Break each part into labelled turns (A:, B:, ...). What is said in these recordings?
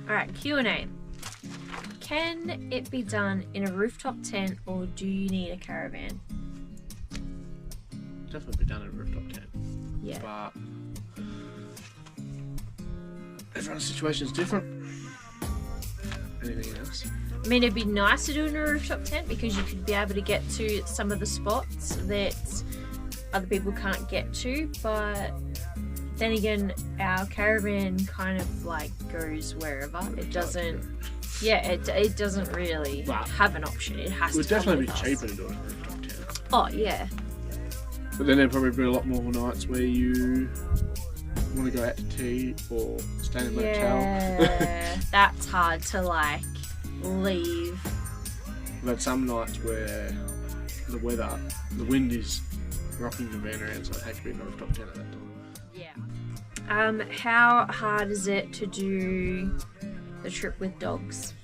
A: Alright, Q&A. Can it be done in a rooftop tent or do you need a caravan?
B: Definitely be done in a rooftop tent.
A: Yeah.
B: But everyone's situation is different. Anything else?
A: I mean, it'd be nice to do it in a rooftop tent because you could be able to get to some of the spots that other people can't get to, but then again, our caravan kind of like goes wherever. It doesn't, yeah, it doesn't really have an option. It has to.
B: It would definitely be
A: come with
B: cheaper
A: us.
B: to do it in a rooftop tent.
A: Oh yeah.
B: But then there'd probably be a lot more nights where you want to go out to tea or stay in a motel.
A: Yeah, that's hard to like leave.
B: We've had some nights where the wind is rocking the van around, so I'd have to be in a rooftop tent at that time.
A: Yeah. How hard is it to do the trip with dogs?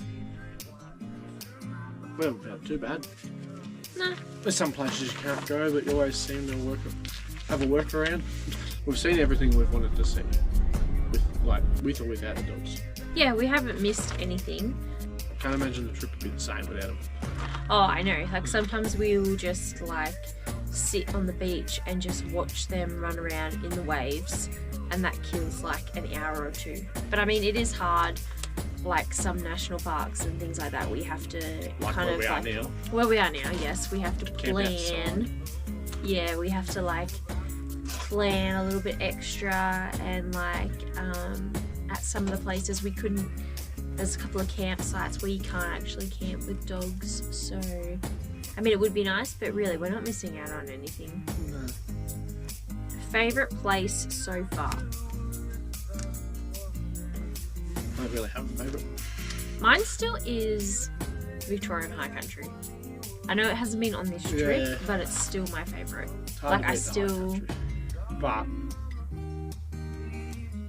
B: Well, not too bad.
A: No.
B: There's some places you can't go, but you always seem to have a workaround. We've seen everything we've wanted to see, with or without the dogs.
A: Yeah, we haven't missed anything.
B: Can't imagine the trip would be the same without them.
A: Oh, I know. Like sometimes we'll just like sit on the beach and just watch them run around in the waves, and that kills like an hour or two. But I mean, it is hard. Like some national parks and things like that, we have to
B: Like
A: kind
B: where
A: of
B: we are
A: like
B: now.
A: where we are now. Yes, we have to
B: Camp outside.
A: plan. Yeah, we have to like plan a little bit extra, and like at some of the places we couldn't. There's a couple of campsites where you can't actually camp with dogs. So, I mean, it would be nice, but really, we're not missing out on anything.
B: No.
A: Favorite place so far?
B: I don't really have a favourite.
A: Mine still is Victorian High Country. I know it hasn't been on this trip,
B: Yeah.
A: but it's still my favourite.
B: It's hard
A: Like
B: to
A: I
B: beat the high
A: still,
B: country. But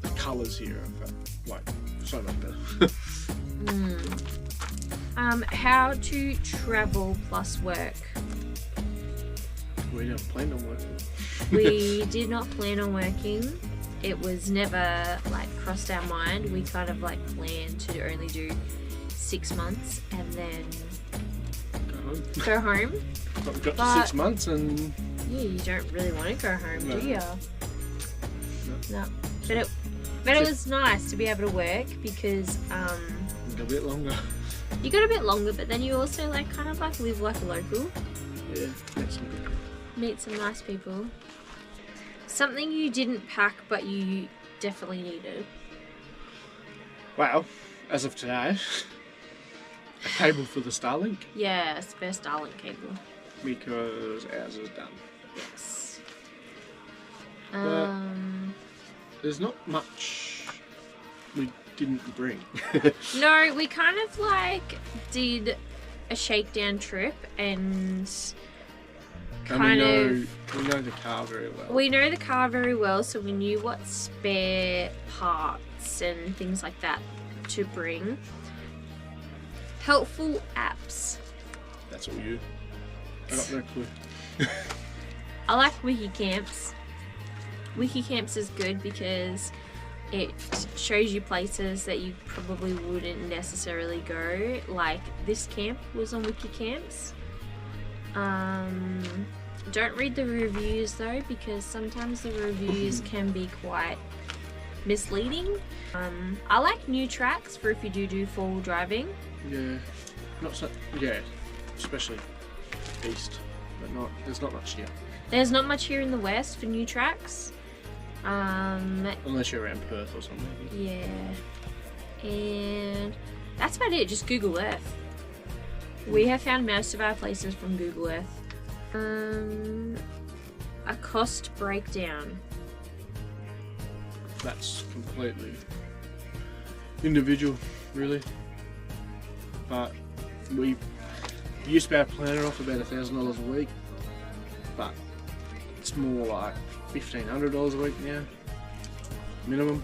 B: the colours here are like so much better.
A: how to travel plus work.
B: We never planned on working.
A: We did not plan on working. It was never like crossed our mind. We kind of like planned to only do 6 months and then
B: Go home.
A: go home.
B: But we got
A: But-
B: to 6 months and
A: Yeah, you don't really want to go home,
B: No.
A: do you? No. But it was nice to be able to work because
B: a bit longer.
A: you got a bit longer, but then you also like kind of like live like a local,
B: Yeah, that's some good.
A: meet some nice people. Something you didn't pack but you definitely needed.
B: Well, as of today, a cable for the Starlink
A: Yeah, spare Starlink cable.
B: because ours is done.
A: Yes.
B: But- There's not much we didn't bring.
A: No, we kind of like did a shakedown trip and
B: And
A: kind
B: we
A: of
B: know the car very well.
A: we know the car very well, so we knew what spare parts and things like that to bring. Helpful apps.
B: That's all you. I got no clue.
A: I like Wikicamps. Wikicamps is good because it shows you places that you probably wouldn't necessarily go. Like this camp was on Wikicamps. Don't read the reviews though, because sometimes the reviews can be quite misleading. I like new tracks for if you do four-wheel driving.
B: Yeah, not so. Yeah, especially east, but not. There's not much here
A: There's not much here in the west for new tracks.
B: unless you're around Perth or something.
A: Yeah, and that's about it. Just Google Earth. We have found most of our places from Google Earth. A cost breakdown.
B: That's completely individual, really. But we used to be able to plan it off about $1,000 a week, but it's more like $1,500 a week now, minimum.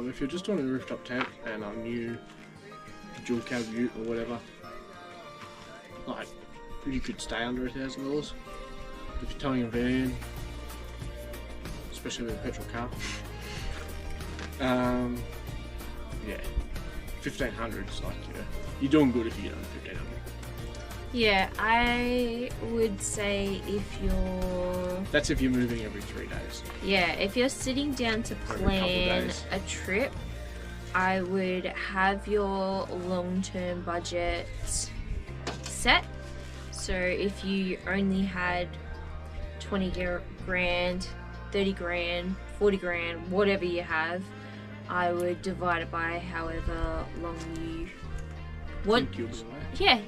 B: If you're just doing a rooftop tent and a new dual cab ute or whatever, like you could stay under $1,000. If you're towing a van, especially with a petrol car, yeah, 1,500 is like, you're doing good if you get under 1,500.
A: Yeah, I would say if you're...
B: That's if you're moving every 3 days.
A: Yeah, if you're sitting down to
B: Every couple
A: plan
B: days.
A: a trip, I would have your long-term budget set. So if you only had 20 grand, 30 grand, 40 grand, whatever you have, I would divide it by however long you want.
B: Think you'll be away.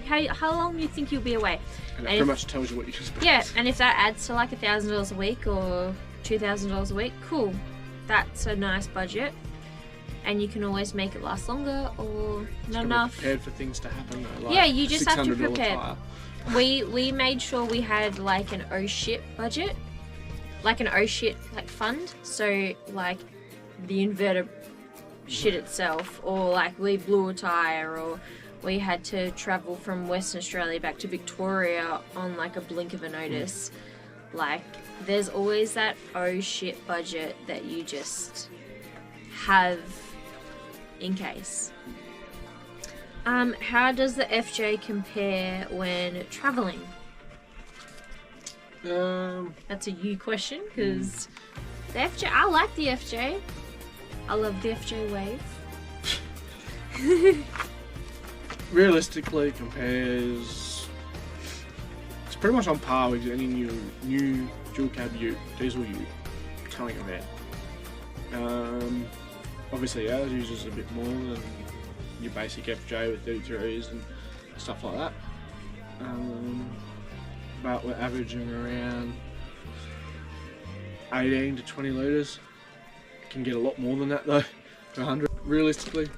A: Yeah, how long you think you'll be away.
B: And it
A: And
B: pretty
A: if-
B: much tells you what you can spend.
A: Yeah, and if that adds to like $1,000 a week or $2,000 a week, cool. That's a nice budget, and you can always make it last longer or
B: Just
A: not
B: gotta be
A: enough.
B: prepared for things to happen though. Like
A: Yeah, you just have to
B: $600
A: prepare.
B: tyre.
A: We made sure we had like an oh shit budget, like an oh shit like fund. So like the inverter shit itself, or like we blew a tire, or we had to travel from Western Australia back to Victoria on like a blink of a notice. Like there's always that oh shit budget that you just have in case. How does the FJ compare when traveling? That's a you question, because the FJ, I like the FJ. I love the FJ wave.
B: Realistically, compares. It's pretty much on par with any new dual cab ute, diesel ute coming about. Obviously, ours uses a bit more than your basic FJ with 33s and stuff like that. But we're averaging around 18 to 20 litres. Can get a lot more than that though, to 100 realistically.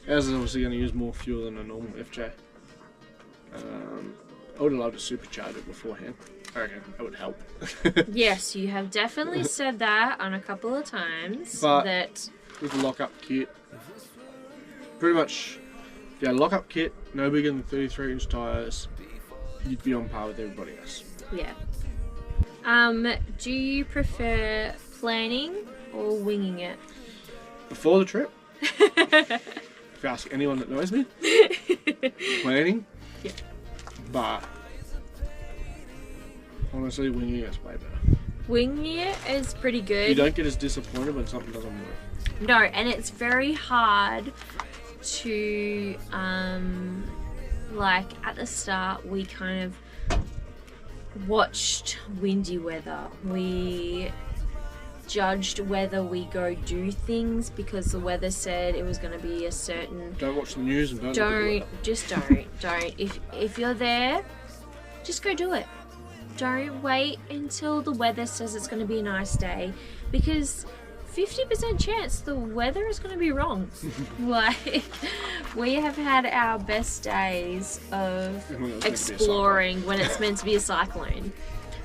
B: Ours is obviously going to use more fuel than a normal FJ. I would have loved to supercharge it beforehand. I reckon that would help.
A: Yes, you have definitely said that on a couple of times.
B: But-
A: that
B: With the lock-up kit, pretty much, if you had a lock-up kit, no bigger than 33-inch tyres, you'd be on par with everybody else.
A: yeah. Do you prefer planning or winging it?
B: Before the trip, if you ask anyone that knows me, planning.
A: Yeah.
B: But honestly, winging it's way better.
A: Winging it is pretty good.
B: You don't get as disappointed when something doesn't work.
A: No, and it's very hard to like at the start we kind of watched windy weather. We judged whether we go do things because the weather said it was going to be a certain.
B: Don't watch the news and don't. Look at the weather.
A: Just don't. If you're there, just go do it. Don't wait until the weather says it's going to be a nice day, because 50% chance the weather is going to be wrong. Like, we have had our best days of
B: When it was meant to be a
A: exploring when it's meant to be a cyclone.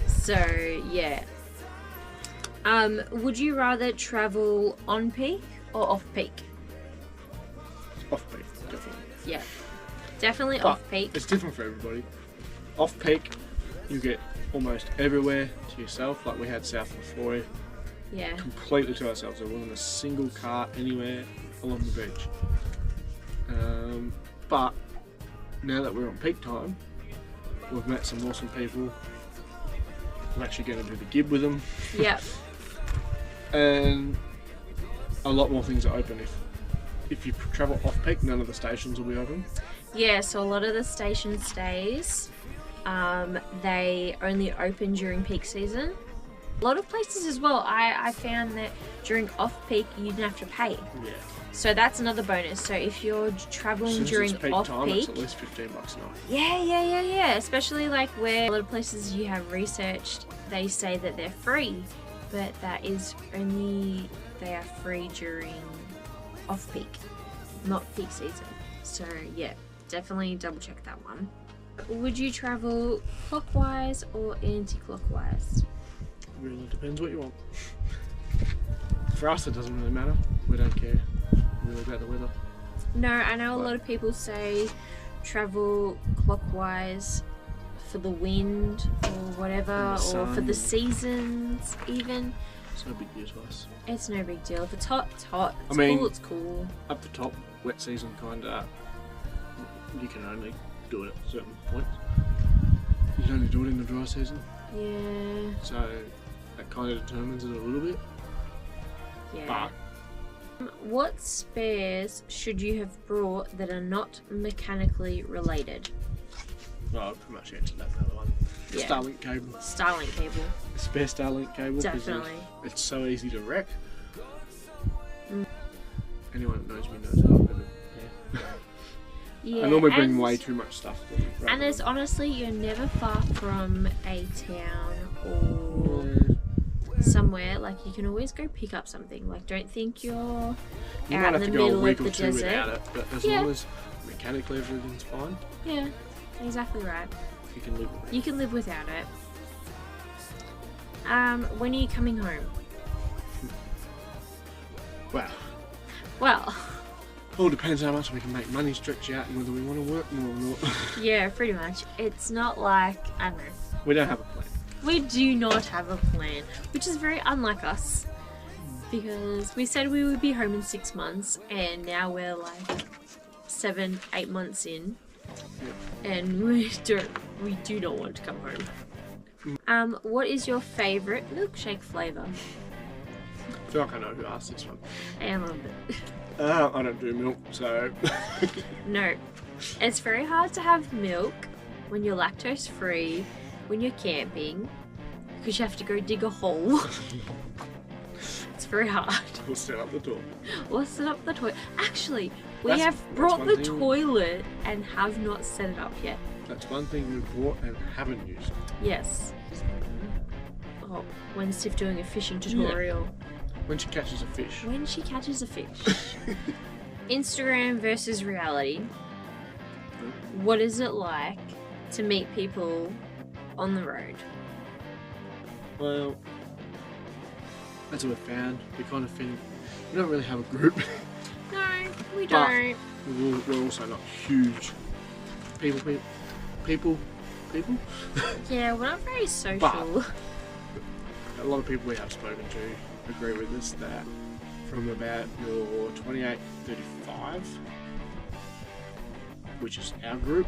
A: So yeah. Would you rather travel on peak or off peak?
B: Off peak, definitely.
A: Yeah, definitely
B: But
A: off peak.
B: it's different for everybody. Off peak, you get almost everywhere to yourself. Like we had South Lafroy,
A: Yeah,
B: completely to ourselves. There wasn't a single car anywhere along the beach. But now that we're on peak time, we've met some awesome people. I'm actually going to do the gib with them,
A: yep.
B: and a lot more things are open. If you travel off peak, none of the stations will be open.
A: Yeah, so a lot of the station stays, they only open during peak season. A lot of places as well, I found that during off-peak you didn't have to pay.
B: Yeah.
A: So that's another bonus. So if you're traveling
B: Since
A: during
B: it's peak time,
A: off-peak,
B: it's at least $15 a night.
A: yeah. Especially like where a lot of places you have researched, they say that they're free, but that is only, they are free during off-peak, not peak season. So yeah, definitely double check that one. Would you travel clockwise or anti-clockwise?
B: Really depends what you want. For us, it doesn't really matter. We don't care really about the weather.
A: No, I know a lot of people say travel clockwise for the wind or whatever,
B: And the
A: or for the
B: sun.
A: seasons even.
B: It's no big deal to us.
A: It's no big deal. If it's hot, it's hot. It's
B: I mean-
A: cool, it's cool.
B: Up the top, wet season kinda, you can only do it at certain points. You can only do it in the dry season.
A: Yeah.
B: So that kind of determines it a little bit.
A: Yeah. What spares should you have brought that are not mechanically related?
B: Well, I've pretty much answered that other one.
A: Yeah.
B: Starlink cable.
A: Starlink cable.
B: Spare Starlink cable. 'Cause
A: Definitely.
B: It's so easy to wreck.
A: Mm.
B: Anyone that knows me knows that I'm gonna,
A: Yeah.
B: I normally bring
A: and-
B: way too much stuff.
A: And there's honestly, you're never far from a town or somewhere. Like, you can always go pick up something. Like, don't think you're
B: You
A: out
B: might
A: in
B: have
A: the
B: to go a
A: middle
B: week
A: of
B: or
A: the
B: two
A: desert.
B: without it, but as
A: Yeah.
B: long as mechanically everything's fine,
A: Yeah, exactly right.
B: you can live with it.
A: You can live without it. When are you coming home?
B: Well,
A: Well,
B: all depends how much we can make money stretch out and whether we want to work more or not.
A: yeah, pretty much. It's not like, I don't know.
B: We don't have a plan.
A: We do not have a plan, which is very unlike us. Because we said we would be home in 6 months, and now we're like 7, 8 months in, and we do not want to come home. What is your favourite milkshake flavour?
B: I feel like I know who asked this one.
A: I am a bit.
B: I don't do milk, so
A: No, it's very hard to have milk when you're lactose free, when you're camping, because you have to go dig a hole. It's very hard.
B: we'll set up the door.
A: Or set up the toilet. Actually, we
B: That's-
A: have
B: that's
A: brought
B: one
A: the
B: thing.
A: toilet and have not set it up yet.
B: That's one thing we've bought and haven't used.
A: Yes. Oh, when Sif doing a fishing tutorial.
B: When she catches a fish.
A: When she catches a fish. Instagram versus reality. What is it like to meet people on the road?
B: Well, as we've found, we kind of think we don't really have a group.
A: No, we
B: But-
A: don't.
B: We're also not huge people.
A: Yeah, we're not very social.
B: A lot of people we have spoken to agree with us that from about your 28, 35, which is our group,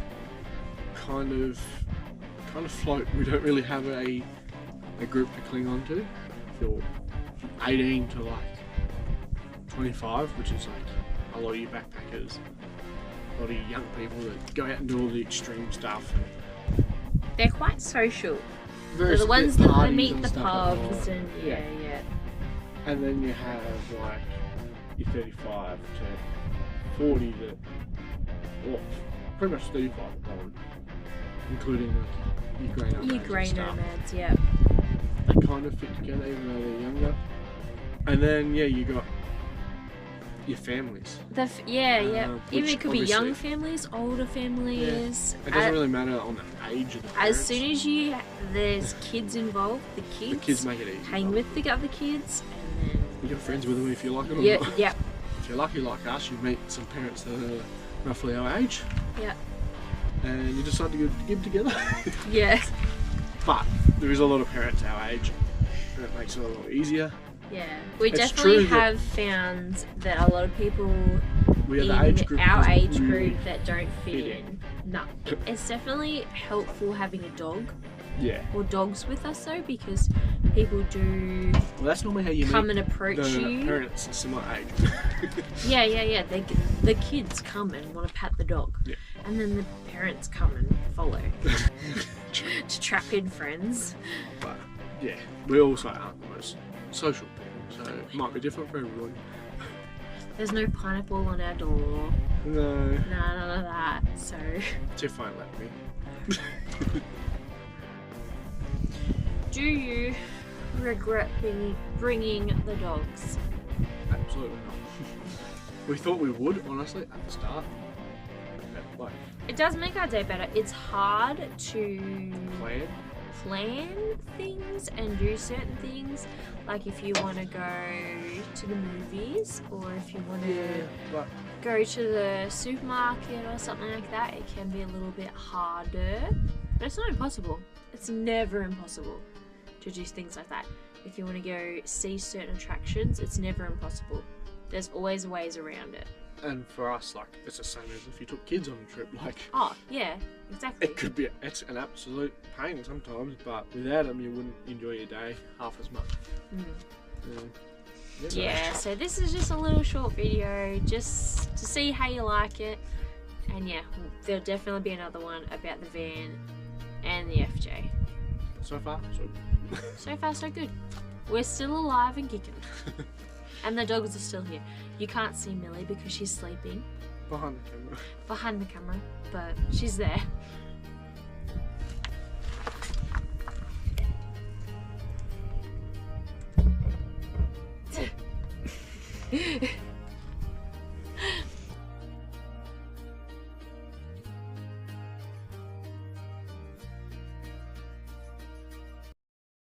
B: kind of float. We don't really have a group to cling on to. If you're 18 to like 25, which is like a lot of you backpackers, a lot of you young people that go out and do all the extreme stuff.
A: They're quite social.
B: Very
A: They're the ones
B: split
A: that
B: parties
A: meet
B: and
A: the
B: stuff like
A: pubs
B: that.
A: and yeah.
B: And then you have like your 35 to 40 that, well, pretty much 35 on, including like your grey nomads.
A: You grey
B: and stuff.
A: nomads, yeah.
B: They kind of fit together even though they're younger. And then yeah, you got your families.
A: Yeah. Even
B: which
A: it could be young
B: obviously-
A: families, older families.
B: It doesn't really matter on the age of the
A: As
B: parents.
A: soon as there's kids involved, the kids
B: make it easy.
A: hang with the other kids, and then
B: You're friends with them if you like them. or
A: yeah,
B: not.
A: yeah,
B: If you're lucky like us, you meet some parents that are roughly our age,
A: yeah,
B: and you decide to get together.
A: yeah,
B: But there is a lot of parents our age, and it makes it a lot easier.
A: yeah. We
B: It's
A: definitely
B: true that-
A: have found that a lot of people
B: We are
A: in
B: the age group.
A: our
B: that
A: age
B: doesn't really
A: group that don't fit
B: fit
A: in. No, it's definitely helpful having a dog
B: Yeah.
A: or dogs with us though, because people do
B: Well, that's normally how you
A: come
B: meet
A: and approach
B: the
A: you.
B: parents a similar age.
A: Yeah. The kids come and want to pat the dog,
B: Yeah.
A: and then the parents come and follow to trap in friends.
B: But yeah, we also aren't the most social people, so it might be different for everyone.
A: There's no pineapple on our door.
B: No,
A: Nah, none of that. So,
B: Tiff won't let me.
A: do you regret bringing the dogs?
B: Absolutely not. We thought we would, honestly, at the start. But, like,
A: It does make our day better. It's hard to
B: plan.
A: things and do certain things, like if you want to go to the movies or if you want to
B: But
A: go to the supermarket or something like that, it can be a little bit harder, but it's not impossible. It's never impossible to do things like that. if you want to go see certain attractions, it's never impossible. There's always ways around it.
B: And for us, like, it's the same as if you took kids on a trip. Like,
A: Oh, yeah, exactly.
B: it's an absolute pain sometimes, but without them, you wouldn't enjoy your day half as much.
A: Yeah, so this is just a little short video just to see how you like it. And yeah, there'll definitely be another one about the van and the FJ.
B: So far, so
A: So far, so good. We're still alive and kicking. And the dogs are still here. You can't see Millie because she's sleeping
B: behind the camera.
A: behind the camera, but she's there.